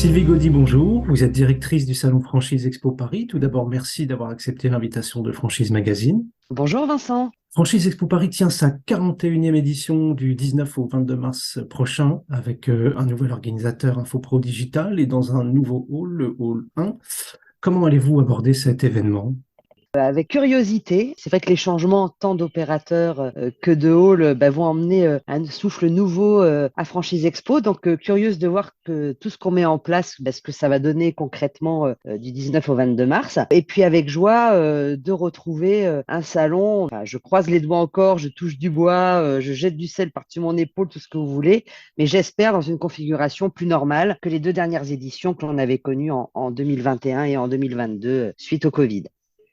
Sylvie Gaudy, bonjour. Vous êtes directrice du Salon Franchise Expo Paris. Tout d'abord, merci d'avoir accepté l'invitation de Franchise Magazine. Bonjour Vincent. Franchise Expo Paris tient sa 41e édition du 19 au 22 mars prochain avec un nouvel organisateur Infopro Digital et dans un nouveau hall, le hall 1. Comment allez-vous aborder cet événement? Avec curiosité, c'est vrai que les changements tant d'opérateurs que de halls vont emmener un souffle nouveau à Franchise Expo. Donc curieuse de voir que tout ce qu'on met en place, ce que ça va donner concrètement du 19 au 22 mars. Et puis avec joie de retrouver un salon. Enfin, je croise les doigts encore, je touche du bois, je jette du sel par-dessus mon épaule, tout ce que vous voulez. Mais j'espère dans une configuration plus normale que les deux dernières éditions que l'on avait connues en 2021 et en 2022 suite au Covid.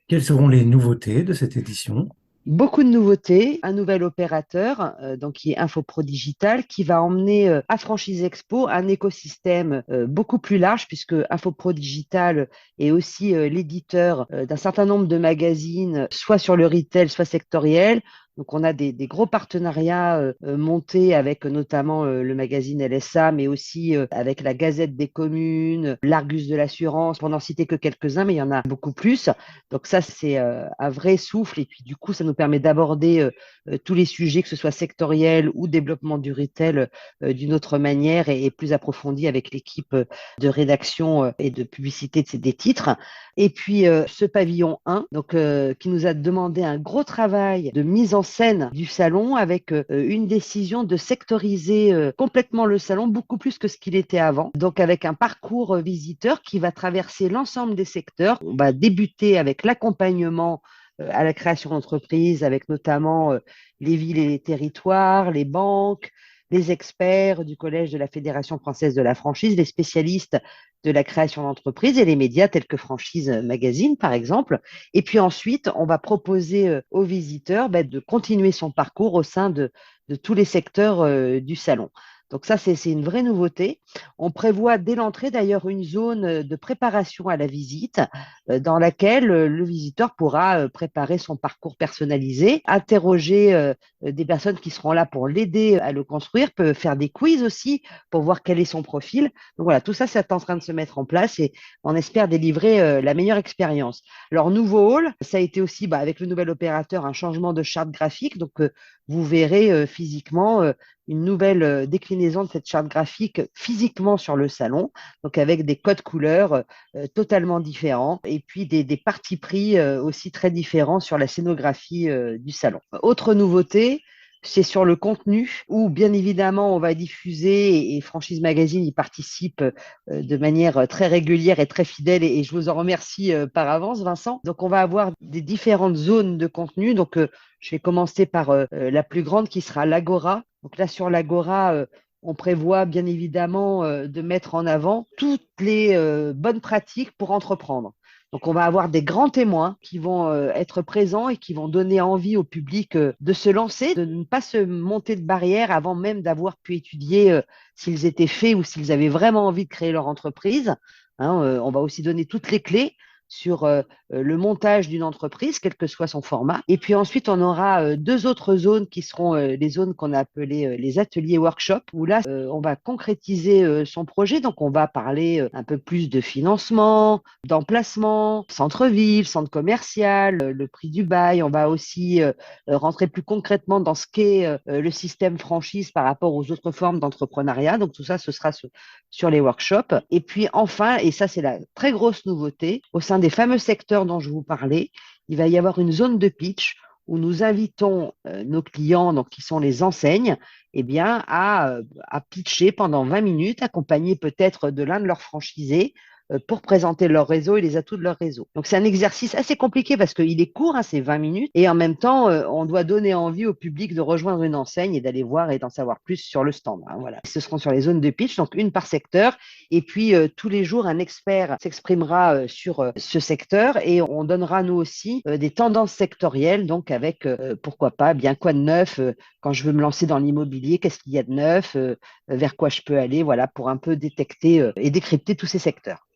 Quelles seront les nouveautés de cette édition? Beaucoup de nouveautés, un nouvel opérateur, donc qui est Infopro Digital, qui va emmener à Franchise Expo un écosystème beaucoup plus large, puisque Infopro Digital est aussi l'éditeur d'un certain nombre de magazines, soit sur le retail, soit sectoriel. Donc, on a des gros partenariats montés avec notamment le magazine LSA, mais aussi avec la Gazette des communes, l'Argus de l'assurance, pour n'en citer que quelques-uns, mais il y en a beaucoup plus. Donc ça, c'est un vrai souffle. Et puis du coup, ça nous permet d'aborder tous les sujets, que ce soit sectoriel ou développement du retail, d'une autre manière et plus approfondie avec l'équipe de rédaction et de publicité des titres. Et puis ce pavillon 1, donc, qui nous a demandé un gros travail de mise en scène du salon avec une décision de sectoriser complètement le salon, beaucoup plus que ce qu'il était avant. Donc avec un parcours visiteur qui va traverser l'ensemble des secteurs. On va débuter avec l'accompagnement à la création d'entreprises, avec notamment les villes et les territoires, les banques, les experts du Collège de la Fédération française de la franchise, les spécialistes de la création d'entreprises et les médias tels que Franchise Magazine, par exemple. Et puis ensuite, on va proposer aux visiteurs de continuer son parcours au sein de tous les secteurs du salon. Donc ça, c'est une vraie nouveauté. On prévoit dès l'entrée d'ailleurs une zone de préparation à la visite dans laquelle le visiteur pourra préparer son parcours personnalisé, interroger des personnes qui seront là pour l'aider à le construire, peut faire des quiz aussi pour voir quel est son profil. Donc voilà, tout ça, c'est en train de se mettre en place et on espère délivrer la meilleure expérience. Alors, nouveau hall, ça a été aussi avec le nouvel opérateur un changement de charte graphique. Donc, vous verrez physiquement une nouvelle déclinaison de cette charte graphique physiquement sur le salon, donc avec des codes couleurs totalement différents et puis des partis pris aussi très différents sur la scénographie du salon. Autre nouveauté, c'est sur le contenu où bien évidemment on va diffuser et Franchise Magazine y participe de manière très régulière et très fidèle et je vous en remercie par avance Vincent. Donc on va avoir des différentes zones de contenu. Donc je vais commencer par la plus grande qui sera l'Agora. Donc là sur l'Agora, on prévoit bien évidemment de mettre en avant toutes les bonnes pratiques pour entreprendre. Donc, on va avoir des grands témoins qui vont être présents et qui vont donner envie au public de se lancer, de ne pas se monter de barrière avant même d'avoir pu étudier s'ils étaient faits ou s'ils avaient vraiment envie de créer leur entreprise. Hein, on va aussi donner toutes les clés sur le montage d'une entreprise, quel que soit son format. Et puis ensuite, on aura deux autres zones qui seront les zones qu'on a appelées les ateliers workshop, où là, on va concrétiser son projet. Donc, on va parler un peu plus de financement, d'emplacement, centre-ville, centre commercial, le prix du bail. On va aussi rentrer plus concrètement dans ce qu'est le système franchise par rapport aux autres formes d'entrepreneuriat. Donc, tout ça, ce sera sur les workshops. Et puis enfin, et ça, c'est la très grosse nouveauté, au sein des fameux secteurs dont je vous parlais, il va y avoir une zone de pitch où nous invitons nos clients, donc qui sont les enseignes, eh bien, à pitcher pendant 20 minutes, accompagnés peut-être de l'un de leurs franchisés, pour présenter leur réseau et les atouts de leur réseau. Donc, c'est un exercice assez compliqué parce qu'il est court, hein, c'est 20 minutes, et en même temps, on doit donner envie au public de rejoindre une enseigne et d'aller voir et d'en savoir plus sur le stand. Hein, voilà. Ce seront sur les zones de pitch, donc une par secteur, et puis tous les jours, un expert s'exprimera sur ce secteur et on donnera nous aussi des tendances sectorielles, donc avec, pourquoi pas, bien quoi de neuf quand je veux me lancer dans l'immobilier, qu'est-ce qu'il y a de neuf, vers quoi je peux aller, voilà, pour un peu détecter et décrypter tous ces secteurs.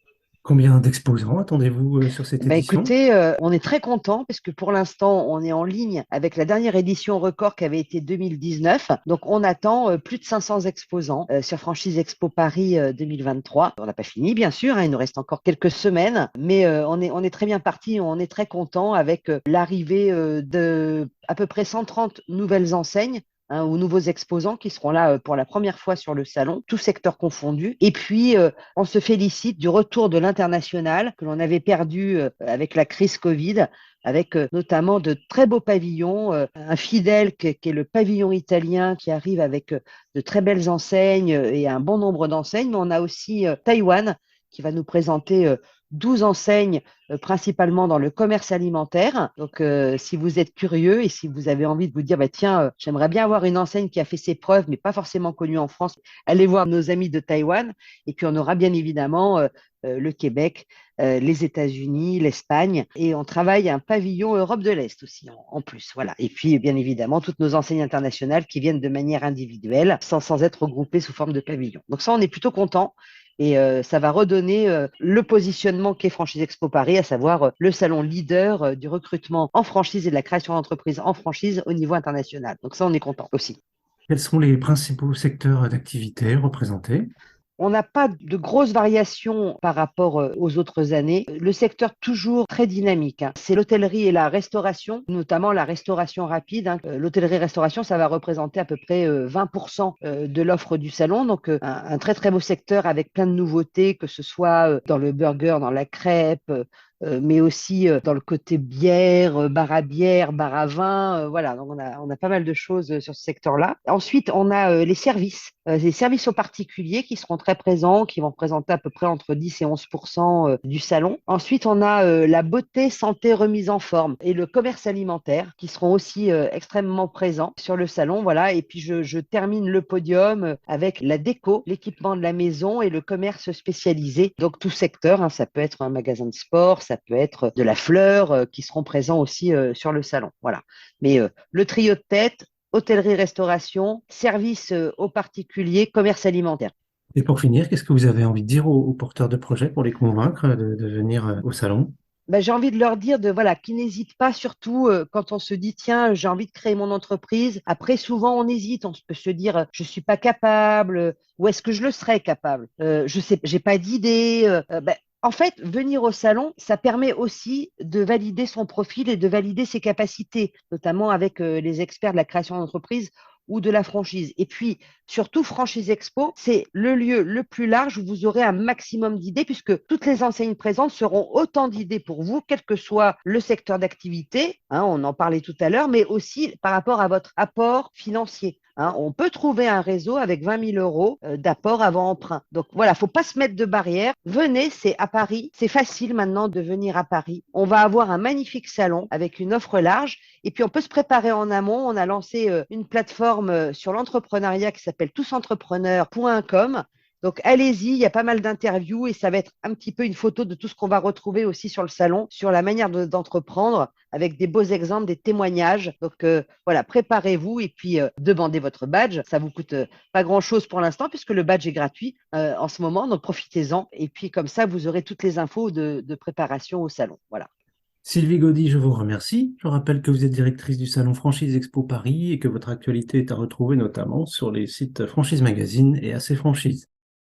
Combien d'exposants attendez-vous sur cette Ben édition? écoutez, on est très content parce que pour l'instant, on est en ligne avec la dernière édition record qui avait été 2019. Donc, on attend plus de 500 exposants sur Franchise Expo Paris 2023. On n'a pas fini, bien sûr, hein, il nous reste encore quelques semaines, mais on est très bien parti. On est très content avec l'arrivée de à peu près 130 nouvelles enseignes, hein, ou nouveaux exposants qui seront là pour la première fois sur le salon, tout secteur confondu. Et puis, on se félicite du retour de l'international que l'on avait perdu avec la crise Covid, avec notamment de très beaux pavillons. Un fidèle qui est le pavillon italien qui arrive avec de très belles enseignes et un bon nombre d'enseignes. Mais on a aussi Taïwan qui va nous présenter 12 enseignes, principalement dans le commerce alimentaire. Donc, si vous êtes curieux et si vous avez envie de vous dire, bah, tiens, j'aimerais bien avoir une enseigne qui a fait ses preuves, mais pas forcément connue en France, allez voir nos amis de Taïwan. Et puis, on aura bien évidemment le Québec, les États-Unis, l'Espagne. Et on travaille un pavillon Europe de l'Est aussi, en plus. Voilà. Et puis, bien évidemment, toutes nos enseignes internationales qui viennent de manière individuelle, sans être regroupées sous forme de pavillon. Donc, ça, on est plutôt content. Et ça va redonner le positionnement qu'est Franchise Expo Paris, à savoir le salon leader du recrutement en franchise et de la création d'entreprises en franchise au niveau international. Donc ça, on est content aussi. Quels sont les principaux secteurs d'activité représentés? On n'a pas de grosses variations par rapport aux autres années. Le secteur toujours très dynamique, hein. C'est l'hôtellerie et la restauration, notamment la restauration rapide, hein. L'hôtellerie-restauration, ça va représenter à peu près 20% de l'offre du salon. Donc, un très, très beau secteur avec plein de nouveautés, que ce soit dans le burger, dans la crêpe, mais aussi dans le côté bière, bar à bière, bar à vin. Voilà, donc on a pas mal de choses sur ce secteur-là. Ensuite, on a les services aux particuliers qui seront très présents, qui vont représenter à peu près entre 10 et 11% du salon. Ensuite, on a la beauté, santé, remise en forme et le commerce alimentaire qui seront aussi extrêmement présents sur le salon. Voilà, et puis je termine le podium avec la déco, l'équipement de la maison et le commerce spécialisé. Donc, tout secteur, hein, ça peut être un magasin de sport, ça peut être de la fleur qui seront présents aussi sur le salon. Voilà. Mais le trio de tête, hôtellerie-restauration, service aux particuliers, commerce alimentaire. Et pour finir, qu'est-ce que vous avez envie de dire aux porteurs de projets pour les convaincre de venir au salon? Ben, j'ai envie de leur dire voilà, qu'ils n'hésitent pas, surtout quand on se dit, tiens, j'ai envie de créer mon entreprise. Après, souvent, on hésite. On peut se dire, je ne suis pas capable, ou est-ce que je le serais capable? Je sais, j'ai pas d'idée. Ben, en fait, venir au salon, ça permet aussi de valider son profil et de valider ses capacités, notamment avec les experts de la création d'entreprise ou de la franchise. Et puis, surtout, Franchise Expo, c'est le lieu le plus large où vous aurez un maximum d'idées, puisque toutes les enseignes présentes seront autant d'idées pour vous, quel que soit le secteur d'activité, hein, on en parlait tout à l'heure, mais aussi par rapport à votre apport financier. Hein, on peut trouver un réseau avec 20 000 euros d'apport avant emprunt. Donc voilà, il ne faut pas se mettre de barrière. Venez, c'est à Paris. C'est facile maintenant de venir à Paris. On va avoir un magnifique salon avec une offre large. Et puis, on peut se préparer en amont. On a lancé une plateforme sur l'entrepreneuriat qui s'appelle tousentrepreneurs.com. Donc, allez-y, il y a pas mal d'interviews et ça va être un petit peu une photo de tout ce qu'on va retrouver aussi sur le salon, sur la manière d'entreprendre, avec des beaux exemples, des témoignages. Donc, voilà, préparez-vous et puis demandez votre badge. Ça vous coûte pas grand-chose pour l'instant puisque le badge est gratuit en ce moment, donc profitez-en. Et puis, comme ça, vous aurez toutes les infos de préparation au salon. Voilà. Sylvie Gaudy, je vous remercie. Je rappelle que vous êtes directrice du salon Franchise Expo Paris et que votre actualité est à retrouver notamment sur les sites Franchise Magazine et AC Franchise.